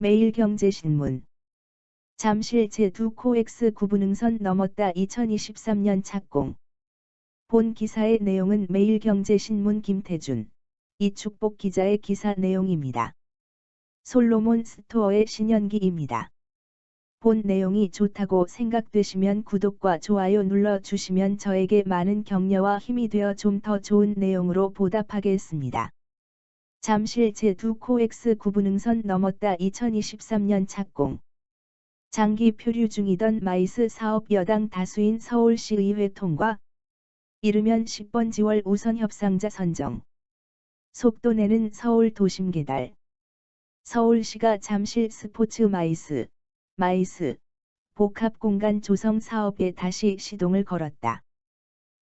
매일경제신문. 잠실 제2 코엑스 구분응선 넘었다 2023년 착공. 본 기사의 내용은 매일경제신문 김태준, 이축복 기자의 기사 내용입니다. 솔로몬 스토어의 신현기입니다. 본 내용이 좋다고 생각되시면 구독과 좋아요 눌러주시면 저에게 많은 격려와 힘이 되어 좀 더 좋은 내용으로 보답하겠습니다. 잠실 제2 코엑스 구분응선 넘었다 2023년 착공. 장기 표류 중이던 마이스 사업 여당 다수인 서울시의회 통과. 이르면 10번 지월 우선 협상자 선정. 속도 내는 서울 도심개발. 서울시가 잠실 스포츠 마이스 복합공간 조성 사업에 다시 시동을 걸었다.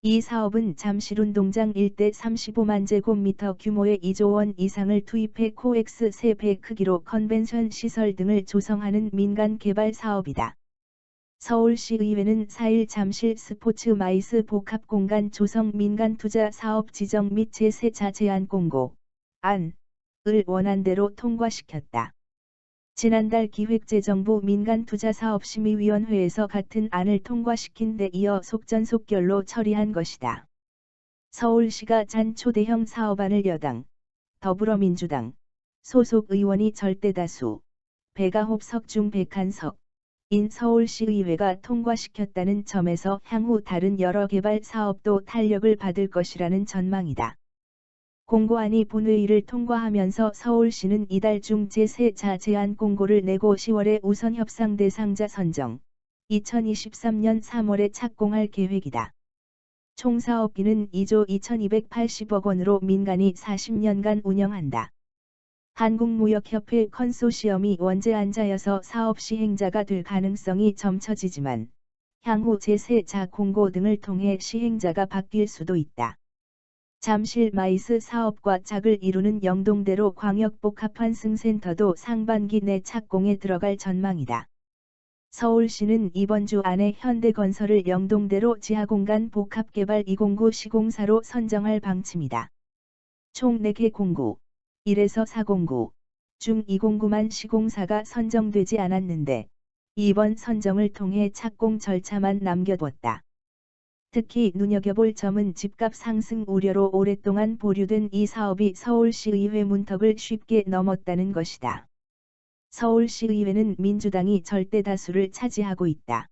이 사업은 잠실운동장 일대 35만 제곱미터 규모의 2조 원 이상을 투입해 코엑스 3배 크기로 컨벤션 시설 등을 조성하는 민간 개발 사업이다. 서울시의회는 4일 잠실 스포츠 마이스 복합공간 조성 민간 투자 사업 지정 및 제3차 제안 공고 안을 원안대로 통과시켰다. 지난달 기획재정부 민간투자사업심의위원회에서 같은 안을 통과시킨 데 이어 속전속결로 처리한 것이다. 서울시가 잔 초대형 사업안을 여당, 더불어민주당, 소속 의원이 절대다수, 109석 중 101석인 서울시의회가 통과시켰다는 점에서 향후 다른 여러 개발 사업도 탄력을 받을 것이라는 전망이다. 공고안이 본회의를 통과하면서 서울시는 이달 중 제3차 제안 공고를 내고 10월에 우선 협상 대상자 선정, 2023년 3월에 착공할 계획이다. 총 사업비는 2조 2280억 원으로 민간이 40년간 운영한다. 한국무역협회 컨소시엄이 원제안자여서 사업 시행자가 될 가능성이 점쳐지지만 향후 제3차 공고 등을 통해 시행자가 바뀔 수도 있다. 잠실 마이스 사업과 짝을 이루는 영동대로 광역복합환승센터도 상반기 내 착공에 들어갈 전망이다. 서울시는 이번 주 안에 현대건설을 영동대로 지하공간 복합개발 209 시공사로 선정할 방침이다. 총 4개 공고, 1에서 4공고 중 2공고만 시공사가 선정되지 않았는데 이번 선정을 통해 착공 절차만 남겨뒀다. 특히 눈여겨볼 점은 집값 상승 우려로 오랫동안 보류된 이 사업이 서울시의회 문턱을 쉽게 넘었다는 것이다. 서울시의회는 민주당이 절대다수를 차지하고 있다.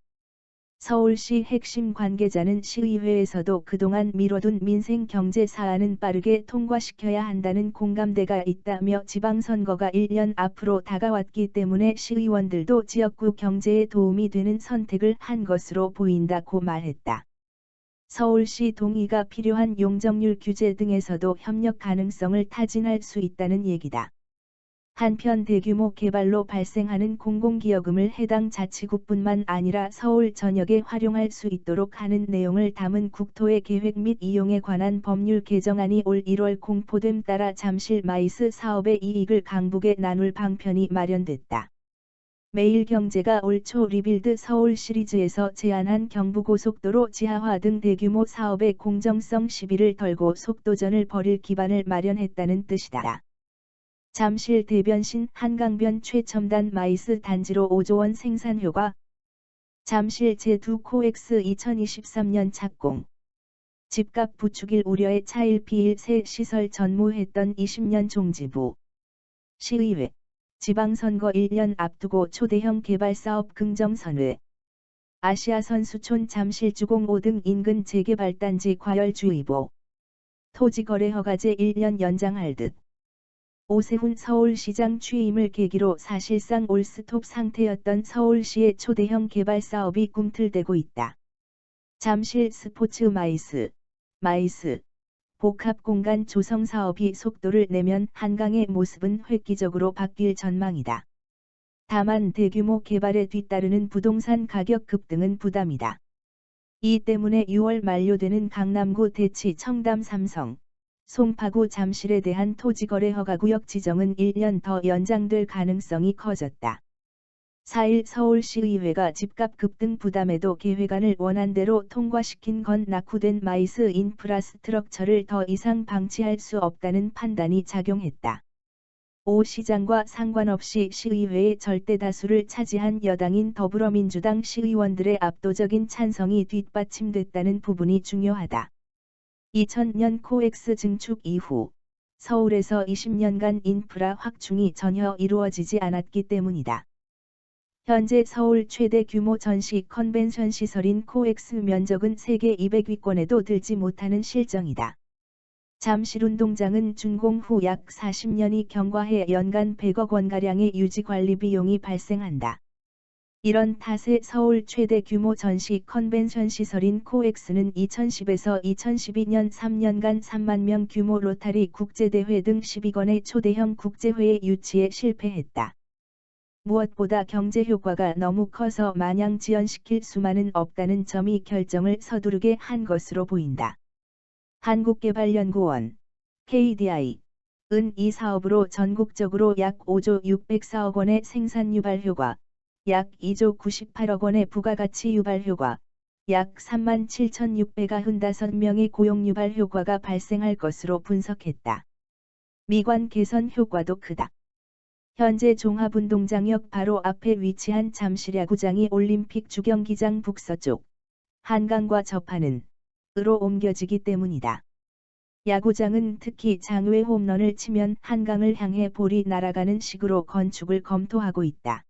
서울시 핵심 관계자는 시의회에서도 그동안 미뤄둔 민생 경제 사안은 빠르게 통과시켜야 한다는 공감대가 있다며 지방선거가 1년 앞으로 다가왔기 때문에 시의원들도 지역구 경제에 도움이 되는 선택을 한 것으로 보인다고 말했다. 서울시 동의가 필요한 용적률 규제 등에서도 협력 가능성을 타진할 수 있다는 얘기다. 한편 대규모 개발로 발생하는 공공기여금을 해당 자치구뿐만 아니라 서울 전역에 활용할 수 있도록 하는 내용을 담은 국토의 계획 및 이용에 관한 법률 개정안이 올 1월 공포됨 따라 잠실 마이스 사업의 이익을 강북에 나눌 방편이 마련됐다. 매일경제가 올 초 리빌드 서울 시리즈에서 제안한 경부고속도로 지하화 등 대규모 사업의 공정성 시비를 덜고 속도전을 벌일 기반을 마련했다는 뜻이다. 잠실 대변신 한강변 최첨단 마이스 단지로 5조 원 생산 효과. 잠실 제2 코엑스 2023년 착공. 집값 부추길 우려에 차일피일 새 시설 전무했던 20년 종지부. 시의회. 지방선거 1년 앞두고 초대형 개발사업 긍정선회. 아시아선수촌 잠실주공 5등 인근 재개발단지 과열주의보. 토지거래 허가제 1년 연장할 듯. 오세훈 서울시장 취임을 계기로 사실상 올스톱 상태였던 서울시의 초대형 개발사업이 꿈틀대고 있다. 잠실 스포츠 마이스 복합공간 조성 사업이 속도를 내면 한강의 모습은 획기적으로 바뀔 전망이다. 다만 대규모 개발에 뒤따르는 부동산 가격 급등은 부담이다. 이 때문에 6월 만료되는 강남구 대치 청담 삼성, 송파구 잠실에 대한 토지거래 허가구역 지정은 1년 더 연장될 가능성이 커졌다. 4일 서울시의회가 집값 급등 부담에도 계획안을 원안대로 통과시킨 건 낙후된 마이스 인프라스트럭처를 더 이상 방치할 수 없다는 판단이 작용했다. 오 시장과 상관없이 시의회의 절대 다수를 차지한 여당인 더불어민주당 시의원들의 압도적인 찬성이 뒷받침됐다는 부분이 중요하다. 2000년 코엑스 증축 이후 서울에서 20년간 인프라 확충이 전혀 이루어지지 않았기 때문이다. 현재 서울 최대 규모 전시 컨벤션 시설인 코엑스 면적은 세계 200위권에도 들지 못하는 실정이다. 잠실운동장은 준공 후 약 40년이 경과해 연간 100억 원가량의 유지관리 비용이 발생한다. 이런 탓에 서울 최대 규모 전시 컨벤션 시설인 코엑스는 2010에서 2012년 3년간 3만 명 규모 로타리 국제대회 등 12건의 초대형 국제회의 유치에 실패했다. 무엇보다 경제 효과가 너무 커서 마냥 지연시킬 수만은 없다는 점이 결정을 서두르게 한 것으로 보인다. 한국개발연구원 KDI 은 이 사업으로 전국적으로 약 5조 604억 원의 생산 유발 효과, 약 2조 98억 원의 부가가치 유발 효과, 약 37,695명의 고용 유발 효과가 발생할 것으로 분석했다. 미관 개선 효과도 크다. 현재 종합운동장역 바로 앞에 위치한 잠실야구장이 올림픽 주경기장 북서쪽, 한강과 접하는 으로 옮겨지기 때문이다. 야구장은 특히 장외 홈런을 치면 한강을 향해 볼이 날아가는 식으로 건축을 검토하고 있다.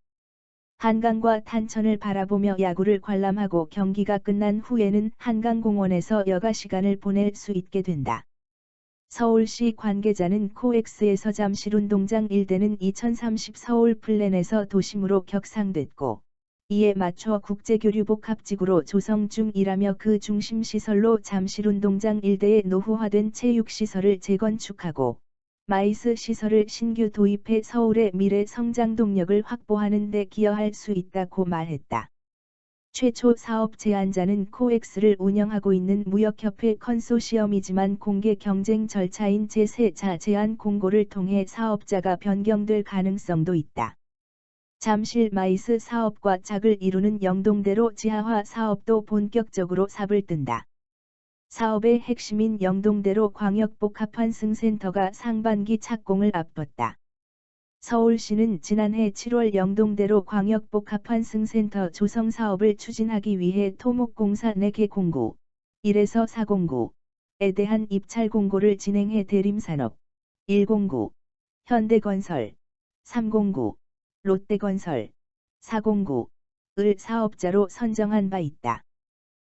한강과 탄천을 바라보며 야구를 관람하고 경기가 끝난 후에는 한강공원에서 여가 시간을 보낼 수 있게 된다. 서울시 관계자는 코엑스에서 잠실운동장 일대는 2030 서울 플랜에서 도심으로 격상됐고 이에 맞춰 국제교류복합지구로 조성 중이라며 그 중심시설로 잠실운동장 일대에 노후화된 체육시설을 재건축하고 마이스 시설을 신규 도입해 서울의 미래 성장 동력을 확보하는 데 기여할 수 있다고 말했다. 최초 사업 제안자는 코엑스를 운영하고 있는 무역협회 컨소시엄이지만 공개 경쟁 절차인 제3자 제안 공고를 통해 사업자가 변경될 가능성도 있다. 잠실 마이스 사업과 짝을 이루는 영동대로 지하화 사업도 본격적으로 삽을 뜬다. 사업의 핵심인 영동대로 광역복합환승센터가 상반기 착공을 앞뒀다. 서울시는 지난해 7월 영동대로 광역복합환승센터 조성 사업을 추진하기 위해 토목공사 4개 공고, 1에서 4공고에 대한 입찰 공고를 진행해 대림산업, 1공고, 현대건설, 3공고, 롯데건설, 4공고을 사업자로 선정한 바 있다.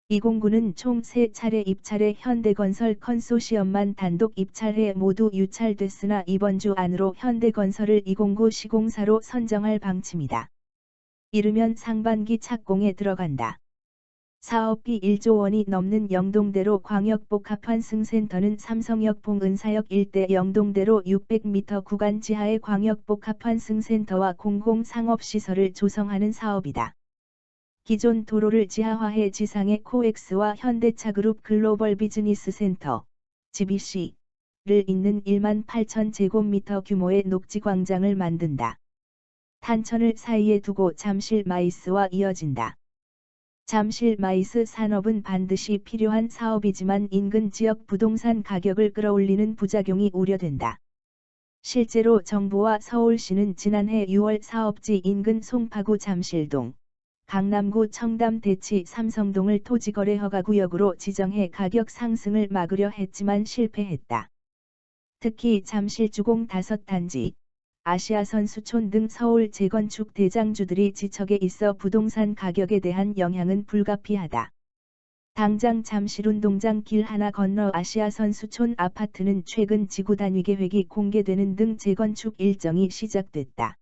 2공고는 총 3차례 입찰해 현대건설 컨소시엄만 단독 입찰해 모두 유찰됐으나 이번 주 안으로 현대건설을 2공고 시공사로 선정할 방침이다. 이르면 상반기 착공에 들어간다. 사업비 1조 원이 넘는 영동대로 광역복합환승센터는 삼성역 봉은사역 일대 영동대로 600m 구간 지하의 광역복합환승센터와 공공상업시설을 조성하는 사업이다. 기존 도로를 지하화해 지상에 코엑스와 현대차그룹 글로벌 비즈니스 센터, GBC를 잇는 1만 8천 제곱미터 규모의 녹지광장을 만든다. 탄천을 사이에 두고 잠실 마이스와 이어진다. 잠실 마이스 산업은 반드시 필요한 사업이지만 인근 지역 부동산 가격을 끌어올리는 부작용이 우려된다. 실제로 정부와 서울시는 지난해 6월 사업지 인근 송파구 잠실동, 강남구 청담 대치 삼성동을 토지거래 허가구역으로 지정해 가격 상승을 막으려 했지만 실패했다. 특히 잠실주공 5단지, 아시아선수촌 등 서울 재건축 대장주들이 지척에 있어 부동산 가격에 대한 영향은 불가피하다. 당장 잠실운동장 길 하나 건너 아시아선수촌 아파트는 최근 지구단위 계획이 공개되는 등 재건축 일정이 시작됐다.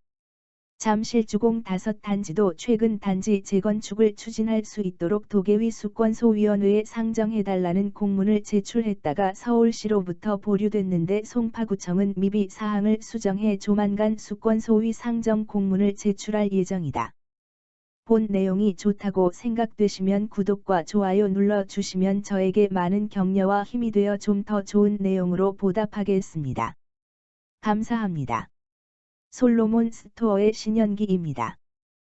잠실주공 5단지도 최근 단지 재건축을 추진할 수 있도록 도계위 수권소위원회에 상정해달라는 공문을 제출했다가 서울시로부터 보류됐는데 송파구청은 미비 사항을 수정해 조만간 수권소위 상정 공문을 제출할 예정이다. 본 내용이 좋다고 생각되시면 구독과 좋아요 눌러주시면 저에게 많은 격려와 힘이 되어 좀 더 좋은 내용으로 보답하겠습니다. 감사합니다. 솔로몬 스토어의 신현기입니다.